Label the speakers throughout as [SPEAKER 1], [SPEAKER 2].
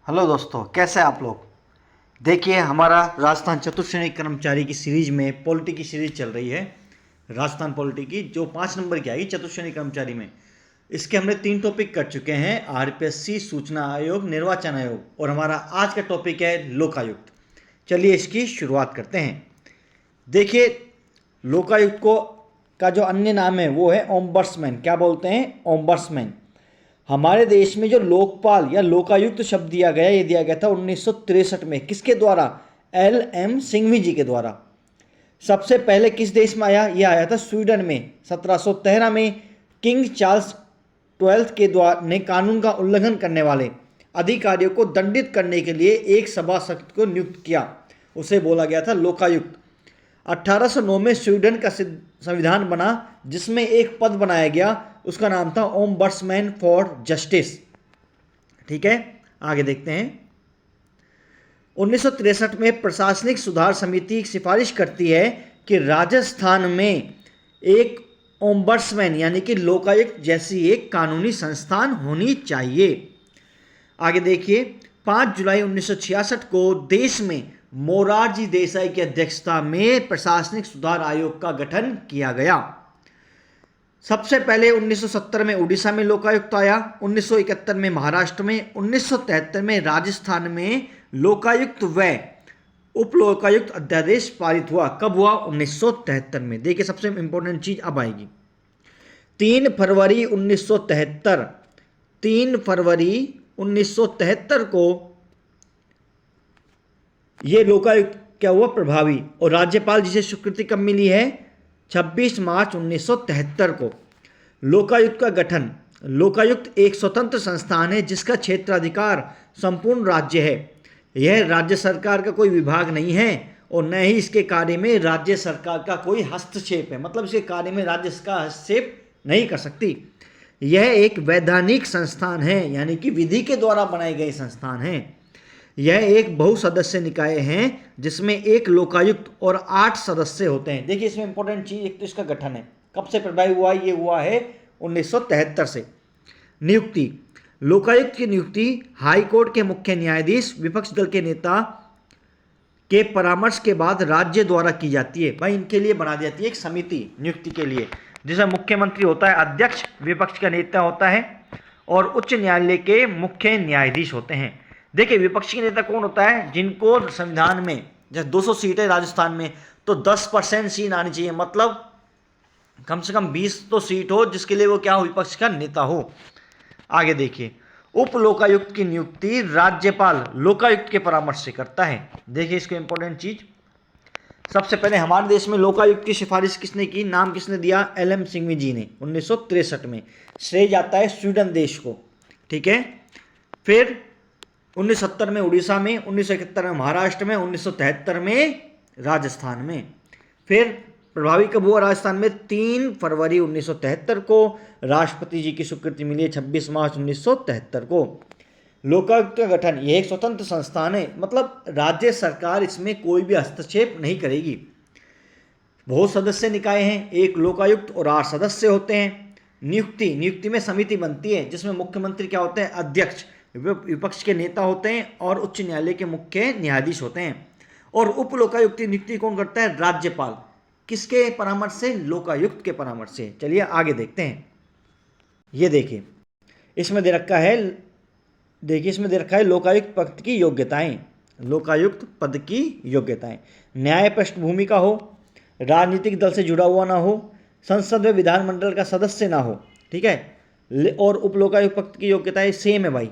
[SPEAKER 1] Hello दोस्तों, कैसे हैं आप लोग। देखिए, हमारा राजस्थान चतुश्रेणी कर्मचारी की सीरीज में पॉलिटी की सीरीज चल रही है। राजस्थान पॉलिटी की जो 5 नंबर की आएगी चतुश्रेणी कर्मचारी में, इसके हमने 3 टॉपिक कर चुके हैं। आरपीएससी, सूचना आयोग, निर्वाचन आयोग, और हमारा आज का टॉपिक है लोकायुक्त। चलिए इसकी शुरुआत करते हैं। देखिए, लोकायुक्त को का जो अन्य नाम है वो है ओम्बड्समैन। क्या बोलते हैं? ओम्बड्समैन। हमारे देश में जो लोकपाल या लोकायुक्त शब्द दिया गया, ये दिया गया था 1963 में। किसके द्वारा? एल.एम. सिंघवी जी के द्वारा। सबसे पहले किस देश में आया? ये आया था स्वीडन में 1713 में। किंग चार्ल्स 12 के द्वारा ने कानून का उल्लंघन करने वाले अधिकारियों को दंडित करने के लिए एक सभासद को नियुक्त किया, उसे बोला गया था लोकायुक्त। 1809 में स्वीडन का संविधान बना, जिसमें एक पद बनाया गया, उसका नाम था ओम्बड्समैन फॉर जस्टिस। ठीक है, आगे देखते हैं। 1963 में प्रशासनिक सुधार समिति सिफारिश करती है कि राजस्थान में एक ओम्बड्समैन यानी कि लोकायुक्त जैसी एक कानूनी संस्थान होनी चाहिए। आगे देखिए, 5 जुलाई 1966 को देश में मोरारजी देसाई की अध्यक्षता में प्रशासनिक सुधार आयोग का गठन किया गया। सबसे पहले 1970 में उड़ीसा में लोकायुक्त आया, 1971 में महाराष्ट्र में, 1973 में राजस्थान में लोकायुक्त व उप लोकायुक्त अध्यादेश पारित हुआ। कब हुआ? 1973 में। देखिए, सबसे इंपॉर्टेंट चीज अब आएगी। 3 फरवरी 1973, 3 फरवरी 1973 को ये लोकायुक्त क्या हुआ? प्रभावी। और राज्यपाल जिसे स्वीकृति कब मिली है? 26 मार्च 1973 को। लोकायुक्त का गठन। लोकायुक्त एक स्वतंत्र संस्थान है जिसका क्षेत्राधिकार संपूर्ण राज्य है। यह राज्य सरकार का कोई विभाग नहीं है और न ही इसके कार्य में राज्य सरकार का कोई हस्तक्षेप है। मतलब इसके कार्य में राज्य का हस्तक्षेप नहीं कर सकती। यह एक वैधानिक संस्थान है, यानी कि विधि के द्वारा बनाए गए संस्थान है। यह एक बहुसदस्य निकाय है जिसमें एक लोकायुक्त और 8 सदस्य होते हैं। देखिए, इसमें इंपॉर्टेंट चीज एक तो इसका गठन है। कब से प्रभावी हुआ? ये हुआ है 1973 से। नियुक्ति। लोकायुक्त की नियुक्ति हाई कोर्ट के मुख्य न्यायाधीश, विपक्ष दल के नेता के परामर्श के बाद राज्य द्वारा की जाती है। भाई, इनके लिए बना दी जाती है एक समिति नियुक्ति के लिए, जिसमें मुख्यमंत्री होता है अध्यक्ष, विपक्ष का नेता होता है और उच्च न्यायालय के मुख्य न्यायाधीश होते हैं। देखिए, विपक्षी के नेता कौन होता है? जिनको संविधान में जैसे 200 सीट है राजस्थान में, तो 10% सीट आनी चाहिए। मतलब कम से कम 20 तो सीट हो जिसके लिए वो क्या हो? विपक्ष का नेता हो। आगे देखिए, उप लोकायुक्त की नियुक्ति राज्यपाल लोकायुक्त के परामर्श से करता है। देखिए, इसको इंपॉर्टेंट चीज, सबसे पहले हमारे देश में लोकायुक्त की सिफारिश किसने की? नाम किसने दिया? एल.एम. सिंघवी जी ने 1963 में। श्रेय जाता है स्वीडन देश को। ठीक है, फिर 1970 में उड़ीसा में, 1971 में महाराष्ट्र में, 1973 में राजस्थान में। फिर प्रभावी कब हुआ राजस्थान में? 3 फरवरी 1973 को। राष्ट्रपति जी की स्वीकृति मिली है 26 मार्च 1973 को। लोकायुक्त का गठन, यह एक स्वतंत्र संस्थान है, मतलब राज्य सरकार इसमें कोई भी हस्तक्षेप नहीं करेगी। बहुत सदस्य निकाय हैं, एक लोकायुक्त और 8 सदस्य होते हैं। नियुक्ति में समिति बनती है जिसमें मुख्यमंत्री क्या होते हैं? अध्यक्ष, विपक्ष के नेता होते हैं और उच्च न्यायालय के मुख्य न्यायाधीश होते हैं। और उप लोकायुक्त की नियुक्ति कौन करता है? राज्यपाल। किसके परामर्श से? लोकायुक्त के परामर्श से। चलिए आगे देखते हैं। ये देखिए, इसमें दे रखा है लोकायुक्त पद की योग्यताएं। लोकायुक्त पद की योग्यताएं: न्याय पृष्ठभूमि का हो, राजनीतिक दल से जुड़ा हुआ ना हो, संसद व विधानमंडल का सदस्य ना हो। ठीक है, और उप लोकायुक्त पद की योग्यताएं सेम है भाई,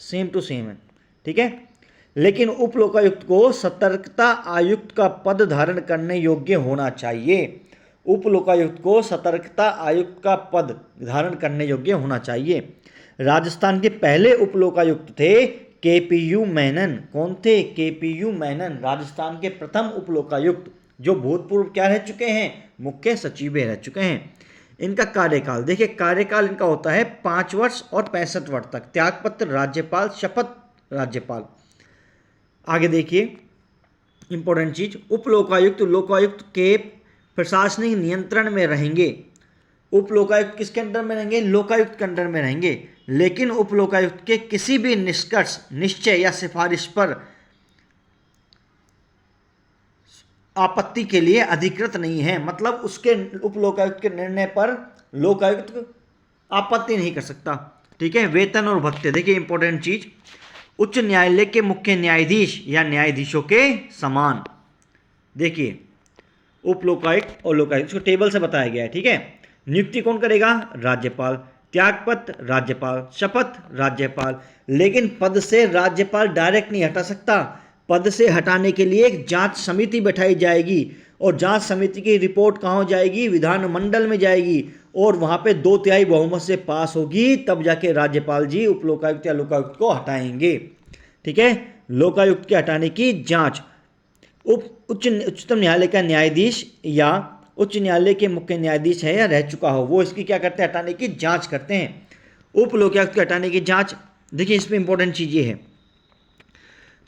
[SPEAKER 1] सेम टू सेम है। ठीक है, लेकिन उप लोकायुक्त को सतर्कता आयुक्त का पद धारण करने योग्य होना चाहिए। उप लोकायुक्त को सतर्कता आयुक्त का पद धारण करने योग्य होना चाहिए। राजस्थान के पहले उप लोकायुक्त थे के.पी.यू. मेनन। कौन थे? के.पी.यू. मेनन, राजस्थान के प्रथम उप लोकायुक्त, जो भूतपूर्व क्या रह चुके हैं? मुख्य सचिव रह चुके हैं। इनका कार्यकाल देखिए, कार्यकाल इनका होता है 5 वर्ष और 65 वर्ष तक। त्यागपत्र राज्यपाल, शपथ राज्यपाल। आगे देखिए, इंपॉर्टेंट चीज, उप लोकायुक्त लोकायुक्त के प्रशासनिक नियंत्रण में रहेंगे। उप लोकायुक्त किसके अंडर में रहेंगे? लोकायुक्त के अंडर में रहेंगे, लेकिन उप लोकायुक्त के किसी भी निष्कर्ष, निश्चय या सिफारिश पर आपत्ति के लिए अधिकृत नहीं है। मतलब उसके उप लोकायुक्त के निर्णय पर लोकायुक्त आपत्ति नहीं कर सकता। ठीक है। वेतन और भत्ते, देखिए इंपॉर्टेंट चीज, उच्च न्यायालय के मुख्य न्यायाधीश या न्यायाधीशों के समान। देखिए उप लोकायुक्त और लोकायुक्त, इसको टेबल से बताया गया है। ठीक है। नियुक्ति कौन करेगा? राज्यपाल। त्यागपत्र राज्यपाल, शपथ राज्यपाल। लेकिन पद से राज्यपाल डायरेक्ट नहीं हटा सकता। पद से हटाने के लिए एक जांच समिति बैठाई जाएगी, और जांच समिति की रिपोर्ट कहाँ जाएगी? विधानमंडल में जाएगी, और वहाँ पे 2/3 बहुमत से पास होगी, तब जाके राज्यपाल जी उप लोकायुक्त या लोकायुक्त को हटाएंगे। ठीक है। लोकायुक्त के हटाने की जांच उच्चतम न्यायालय का न्यायाधीश या उच्च न्यायालय के मुख्य न्यायाधीश है या रह चुका हो, वो इसकी क्या करते हैं? हटाने की जांच करते हैं। उप लोकायुक्त के हटाने की जांच, देखिए इसमें इंपॉर्टेंट चीज ये है,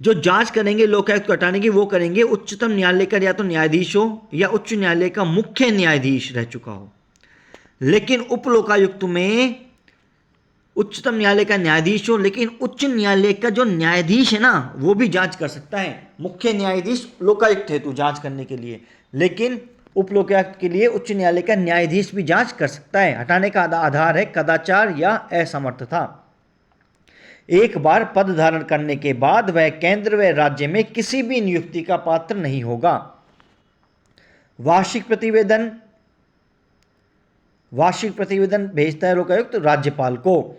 [SPEAKER 1] जो जांच करेंगे लोकायुक्त को हटाने की, वो करेंगे उच्चतम न्यायालय का या तो न्यायाधीश हो या उच्च न्यायालय का मुख्य न्यायाधीश रह चुका हो। लेकिन उप लोकायुक्त में उच्चतम न्यायालय का न्यायाधीश हो, लेकिन उच्च न्यायालय का जो न्यायाधीश है ना, वो भी जांच कर सकता है। मुख्य न्यायाधीश लोकायुक्त हेतु जांच करने के लिए, लेकिन उप लोकायुक्त के लिए उच्च न्यायालय का न्यायाधीश भी जांच कर सकता है। हटाने का आधार है कदाचार या असमर्थता। एक बार पद धारण करने के बाद वह केंद्र व राज्य में किसी भी नियुक्ति का पात्र नहीं होगा। वार्षिक प्रतिवेदन भेजता है लोकायुक्त राज्यपाल को।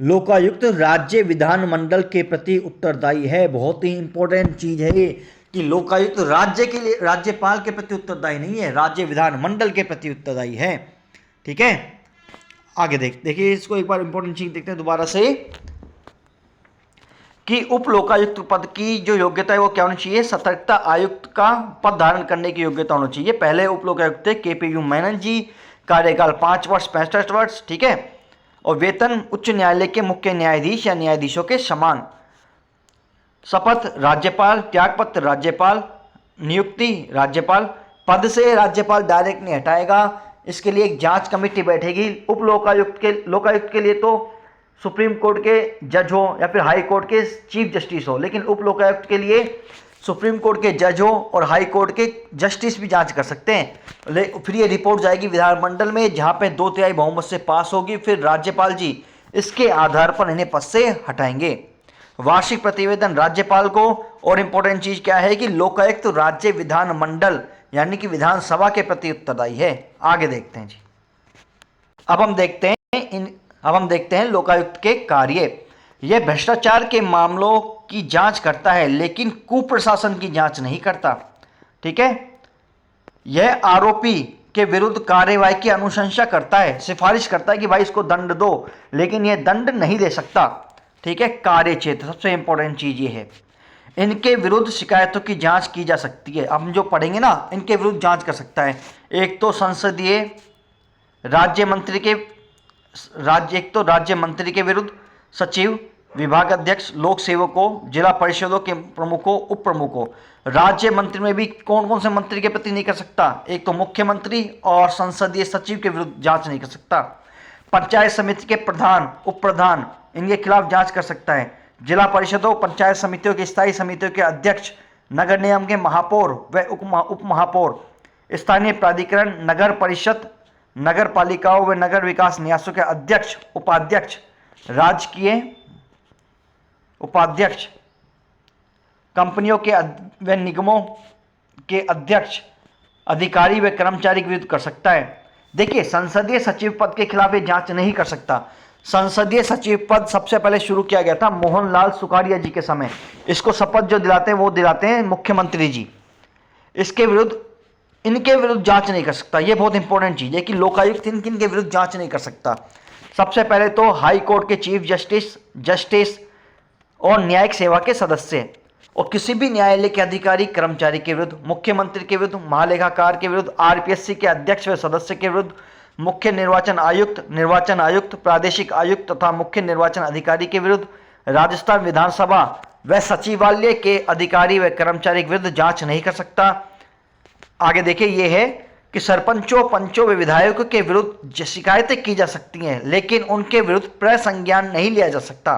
[SPEAKER 1] लोकायुक्त राज्य विधानमंडल के प्रति उत्तरदायी है। बहुत ही इंपॉर्टेंट चीज है ये, कि लोकायुक्त राज्य के लिए, राज्यपाल के प्रति उत्तरदायी नहीं है, राज्य विधानमंडल के प्रति उत्तरदायी है। ठीक है। आगे देखिए इसको एक बार इंपॉर्टेंट चीज देखते हैं दोबारा से, कि उप लोकायुक्त पद की जो योग्यता है वो क्या होनी चाहिए? सतर्कता आयुक्त का पद धारण करने की योग्यता होनी चाहिए। पहले उप लोकायुक्त थे KPU मेनन जी, कार्यकाल 5 वर्ष 65 वर्ष। ठीक है। और वेतन उच्च न्यायालय के मुख्य न्यायाधीश या न्यायाधीशों के समान। शपथ राज्यपाल, त्यागपत्र राज्यपाल, नियुक्ति राज्यपाल। पद से राज्यपाल डायरेक्ट नहीं हटाएगा, इसके लिए एक जांच कमेटी बैठेगी। उप लोकायुक्त के लिए तो सुप्रीम कोर्ट के जज हो या फिर हाई कोर्ट के चीफ जस्टिस हो, लेकिन उप लोकायुक्त के लिए सुप्रीम कोर्ट के जज हो और हाई कोर्ट के जस्टिस भी जांच कर सकते हैं। फिर ये रिपोर्ट जाएगी विधानमंडल में, जहां पे 2/3 बहुमत से पास होगी। फिर राज्यपाल जी इसके आधार पर इन्हें पद से हटाएंगे। वार्षिक प्रतिवेदन राज्यपाल को, और इंपॉर्टेंट चीज क्या है कि लोकायुक्त राज्य विधानमंडल यानी कि विधानसभा के प्रति उत्तरदायी है। आगे देखते हैं जी। अब हम देखते हैं लोकायुक्त के कार्य। यह भ्रष्टाचार के मामलों की जांच करता है, लेकिन कुप्रशासन की जांच नहीं करता। ठीक है। यह आरोपी के विरुद्ध कार्यवाही की अनुशंसा करता है, सिफारिश करता है कि भाई इसको दंड दो, लेकिन यह दंड नहीं दे सकता। ठीक है। कार्य क्षेत्र, सबसे इंपॉर्टेंट चीज ये है, इनके विरुद्ध शिकायतों की जांच की जा सकती है। अब हम जो पढ़ेंगे ना, इनके विरुद्ध जांच कर सकता है। एक तो राज्य मंत्री के विरुद्ध, सचिव, विभाग अध्यक्ष, लोक सेवकों, जिला परिषदों के प्रमुखों, उप प्रमुखों। राज्य मंत्री में भी कौन कौन से मंत्री के प्रति नहीं कर सकता? एक तो मुख्यमंत्री और संसदीय सचिव के विरुद्ध जांच नहीं कर सकता। पंचायत समिति के प्रधान, उप प्रधान, इनके खिलाफ जांच कर सकता है। जिला परिषदों, पंचायत समितियों के स्थायी समितियों के अध्यक्ष, नगर निगम के महापौर व उप महापौर, स्थानीय प्राधिकरण, नगर परिषद, नगर पालिकाओं व नगर विकास न्यासों के अध्यक्ष, उपाध्यक्ष, राजकीय उपाध्यक्ष, कंपनियों के व निगमों के अध्यक्ष, अधिकारी व कर्मचारी के विरुद्ध कर सकता है। देखिए संसदीय सचिव पद के खिलाफ ये जांच नहीं कर सकता। संसदीय सचिव पद सबसे पहले शुरू किया गया था मोहनलाल सुखाड़िया जी के समय। इसको शपथ जो दिलाते हैं वो दिलाते हैं मुख्यमंत्री जी। इनके विरुद्ध जांच नहीं कर सकता। ये बहुत इंपॉर्टेंट चीज है कि लोकायुक्त किन के विरुद्ध जांच नहीं कर सकता। सबसे पहले तो हाई कोर्ट के चीफ जस्टिस और न्यायिक सेवा के सदस्य, और किसी भी न्यायालय के अधिकारी कर्मचारी के विरुद्ध, मुख्यमंत्री के विरुद्ध, महालेखाकार के विरुद्ध, RPSC के अध्यक्ष व सदस्य के विरुद्ध, मुख्य निर्वाचन आयुक्त, प्रादेशिक आयुक्त तथा मुख्य निर्वाचन अधिकारी के विरुद्ध, राजस्थान विधानसभा व सचिवालय के अधिकारी व कर्मचारी के विरुद्ध जांच नहीं कर सकता। आगे देखिए ये है कि सरपंचों, पंचों व विधायकों के विरुद्ध शिकायतें की जा सकती हैं, लेकिन उनके विरुद्ध प्रसंज्ञान नहीं लिया जा सकता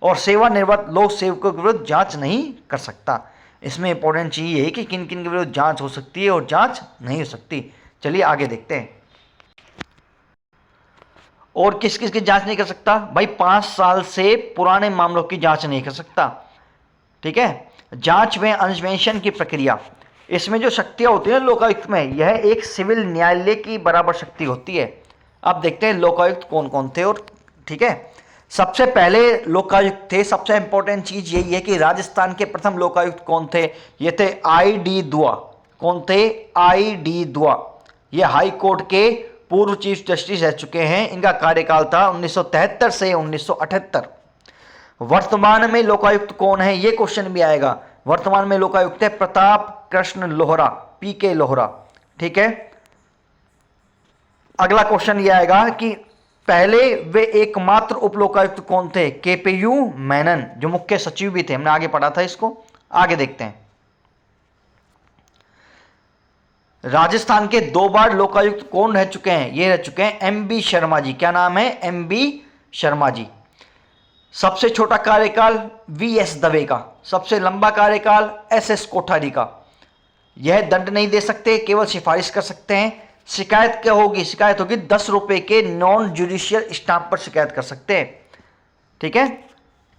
[SPEAKER 1] और सेवानिवृत्त लोक सेवकों के विरुद्ध जांच नहीं कर सकता। इसमें इंपॉर्टेंट चीज ये है कि किन किन के विरुद्ध जांच हो सकती है और जांच नहीं हो सकती। चलिए आगे देखते हैं। और किस किस की जांच नहीं कर सकता? भाई 5 साल से पुराने मामलों की जांच नहीं कर सकता। ठीक है। जांच में अन्वेषण की प्रक्रिया, इसमें जो शक्तियां होती है लोकायुक्त में, यह एक सिविल न्यायालय की बराबर शक्ति होती है। अब देखते हैं लोकायुक्त कौन कौन थे। और ठीक है, सबसे पहले लोकायुक्त थे, सबसे इंपॉर्टेंट चीज यही है कि राजस्थान के प्रथम लोकायुक्त कौन थे? ये थे आई.डी. दुआ। कौन थे? आई.डी. दुआ। ये हाई कोर्ट के पूर्व चीफ जस्टिस रह चुके हैं। इनका कार्यकाल था 1973 से 1978। वर्तमान में लोकायुक्त कौन है, ये क्वेश्चन भी आएगा। वर्तमान में लोकायुक्त है प्रताप कृष्ण लोहरा, पी.के. लोहरा। ठीक है। अगला क्वेश्चन ये आएगा कि पहले वे एकमात्र उपलोकायुक्त कौन थे? के.पी.यू. मेनन, जो मुख्य सचिव भी थे। हमने आगे पढ़ा था इसको। आगे देखते हैं। राजस्थान के 2 बार लोकायुक्त कौन रह चुके हैं? ये रह चुके हैं एम.बी. शर्मा जी। क्या नाम है? एम.बी. शर्मा जी। सबसे छोटा कार्यकाल वी.एस. दवे का, सबसे लंबा कार्यकाल एस.एस. कोठारी का। यह दंड नहीं दे सकते, केवल सिफारिश कर सकते हैं। शिकायत क्या होगी? शिकायत होगी 10 रुपए के नॉन जुडिशियल स्टाम्प पर शिकायत कर सकते हैं। ठीक है।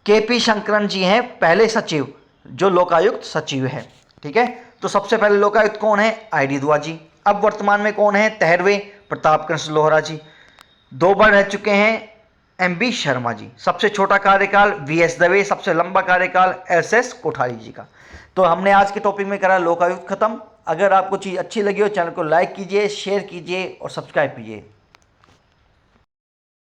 [SPEAKER 1] के.पी. शंकरन जी हैं पहले सचिव, जो लोकायुक्त सचिव है। ठीक है। तो सबसे पहले लोकायुक्त कौन है? आई.डी. दुआ जी। अब वर्तमान में कौन है? 13वें प्रताप कृष्ण लोहरा जी। 2 बार रह चुके हैं एम.बी. शर्मा जी। सबसे छोटा कार्यकाल वी.एस. दवे, सबसे लंबा कार्यकाल एस.एस. कोठारी जी का। तो हमने आज के टॉपिक में करा लोकायुक्त खत्म। अगर आपको चीज़ अच्छी लगी हो, चैनल को लाइक कीजिए, शेयर कीजिए और सब्सक्राइब कीजिए।